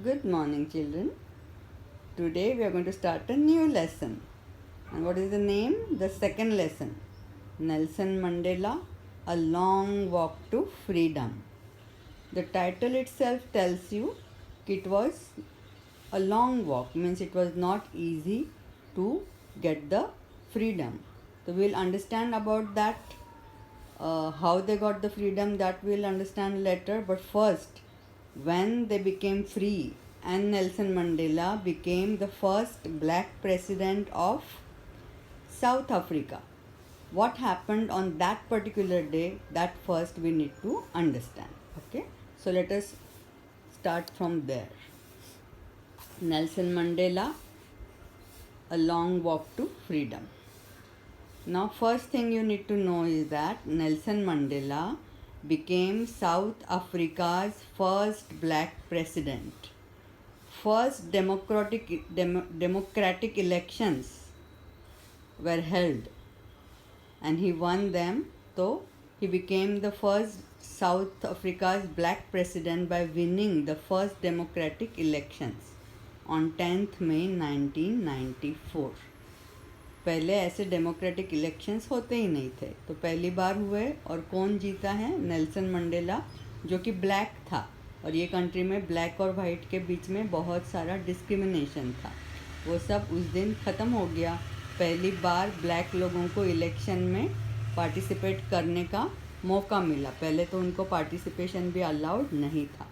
Good morning, children. Today we are going to start a new lesson. And what is the name? The second lesson. Nelson Mandela, A Long Walk to Freedom. The title itself tells you it was a long walk, means it was not easy to get the freedom. So we'll understand about that, how they got the freedom, that we'll understand later. But first, when they became free and Nelson Mandela became the first black president of South Africa, what happened on that particular day, that first we need to understand. Okay, so let us start from there. Nelson Mandela, A Long Walk to Freedom. Now, first thing you need to know is that Nelson Mandela became South Africa's first black president. First democratic elections were held and he won them, so he became the first South Africa's black president by winning the first democratic elections on 10th May 1994. पहले ऐसे democratic elections होते ही नहीं थे, तो पहली बार हुए। और कौन जीता है? नेल्सन मंडेला, जो कि ब्लैक था। और ये कंट्री में ब्लैक और वाइट के बीच में बहुत सारा डिस्क्रिमिनेशन था, वो सब उस दिन ख़त्म हो गया। पहली बार ब्लैक लोगों को इलेक्शन में पार्टिसिपेट करने का मौका मिला। पहले तो उनको पार्टिसिपेशन भी अलाउड नहीं था।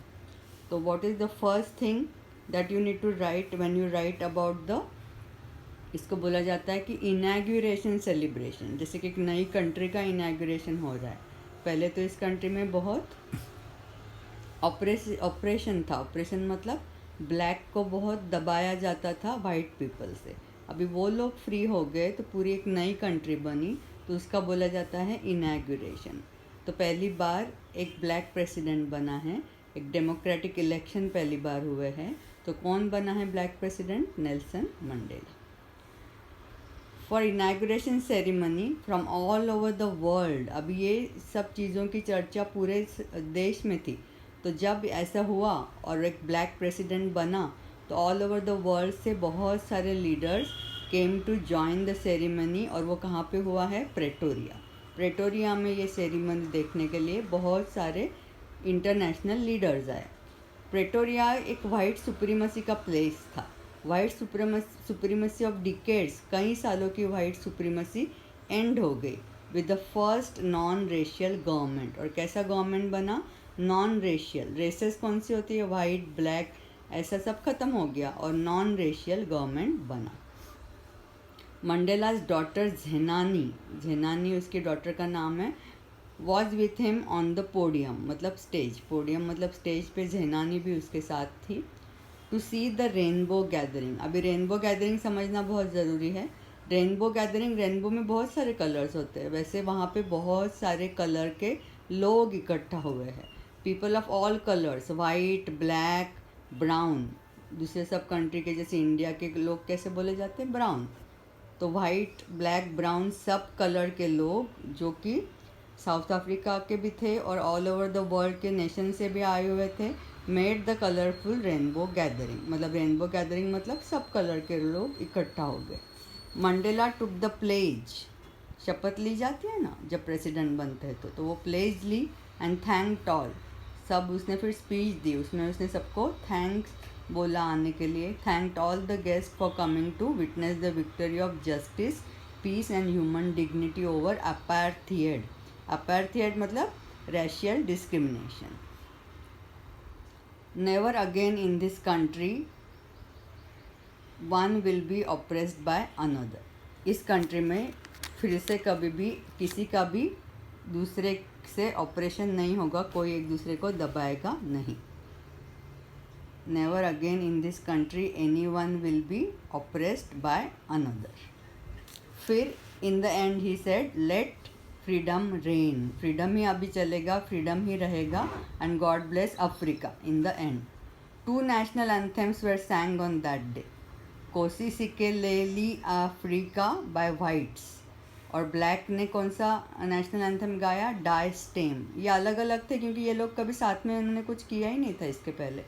तो what is the first thing that you need to write when you write about the, इसको बोला जाता है कि इनॉग्रेशन सेलिब्रेशन। जैसे कि एक नई कंट्री का इनॉग्रेशन हो रहा है। पहले तो इस कंट्री में बहुत ऑपरेशन था। ऑपरेशन मतलब ब्लैक को बहुत दबाया जाता था वाइट पीपल से। अभी वो लोग फ्री हो गए तो पूरी एक नई कंट्री बनी, तो उसका बोला जाता है इनॉग्रेशन। तो पहली बार एक ब्लैक प्रेसिडेंट बना है, एक डेमोक्रेटिक इलेक्शन पहली बार हुए हैं। तो कौन बना है black president? Nelson Mandela. For inauguration ceremony from all over the world. अब ये सब चीज़ों की चर्चा पूरे देश में थी। तो जब ऐसा हुआ और एक ब्लैक प्रेसिडेंट बना, तो ऑल ओवर द वर्ल्ड से बहुत सारे leaders came to join the ceremony. और वो कहाँ पे हुआ है? प्रेटोरिया। प्रेटोरिया में ये सेरेमनी देखने के लिए बहुत सारे इंटरनेशनल लीडर्स आए। प्रेटोरिया एक वाइट सुप्रीमसी का प्लेस था। वाइट सुप्रीमसी ऑफ डिकेड्स, कई सालों की वाइट सुप्रीमसी एंड हो गई with the first non racial government. और कैसा गवर्नमेंट बना? Non racial. रेसेस कौन सी होती है? वाइट, ब्लैक, ऐसा सब खत्म हो गया और नॉन रेशियल गवर्नमेंट बना। मंडेलाज डॉटर झेनानी उसकी डॉटर का नाम है, was with him on the podium, मतलब स्टेज। पोडियम मतलब स्टेज पे झेनानी भी उसके साथ थी। To see the rainbow gathering. अभी रेनबो गैदरिंग समझना बहुत ज़रूरी है। रेनबो गैदरिंग, रेनबो में बहुत सारे कलर्स होते हैं, वैसे वहाँ पे बहुत सारे कलर के लोग इकट्ठा हुए हैं। People of all colours, white, black, brown. दूसरे सब कंट्री के जैसे इंडिया के लोग कैसे बोले जाते हैं? ब्राउन। तो वाइट, ब्लैक, ब्राउन सब कलर के लोग, जो कि साउथ अफ्रीका के भी थे और ऑल ओवर द वर्ल्ड के नेशन से भी आए हुए थे, made the colourful rainbow gathering. मतलब रेनबो गैदरिंग मतलब सब कलर के लोग इकट्ठा हो गए। Mandela took the pledge. शपथ ली जाती है ना जब प्रेसिडेंट बनते हैं, तो वो प्लेज ली एंड थैंक्ड ऑल। सब उसने फिर स्पीच दी, उसमें उसने सबको थैंक्स बोला आने के लिए। Thanked all the guest for coming to witness the victory of justice, peace and human dignity over apartheid. Apartheid मतलब racial discrimination. Never again in this country one will be oppressed by another. इस country में फिर से कभी भी किसी का भी दूसरे से ऑपरेशन नहीं होगा, कोई एक दूसरे को दबाएगा नहीं। Never again in this country any one will be oppressed by another. फिर in the end he said let freedom reign. Freedom ही अभी चलेगा, फ्रीडम ही रहेगा। And God bless Africa in the end. Two national anthems were sang on that day. Nkosi Sikelel Africa by whites, और black ने कौन सा national anthem गाया? Die Stem. ये अलग अलग थे क्योंकि ये लोग कभी साथ में उन्होंने कुछ किया ही नहीं था इसके पहले।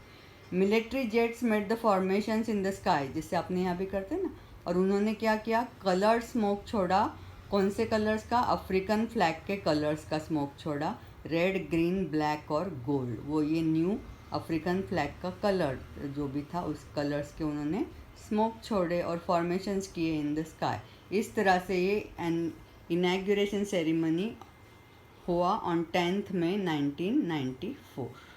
Military jets made the formations in the sky, जिससे अपने यहाँ भी करते हैं ना। और उन्होंने क्या किया, कलर स्मोक छोड़ा। कौन से कलर्स का, अफ्रीकन फ्लैग के कलर्स का स्मोक छोड़ा, रेड, ग्रीन, ब्लैक और गोल्ड। वो ये न्यू अफ्रीकन फ्लैग का कलर जो भी था उस कलर्स के उन्होंने स्मोक छोड़े और फॉर्मेशंस किए इन द स्काई। इस तरह से ये इनॉग्रेशन सेरेमनी हुआ ऑन 10th May 1994।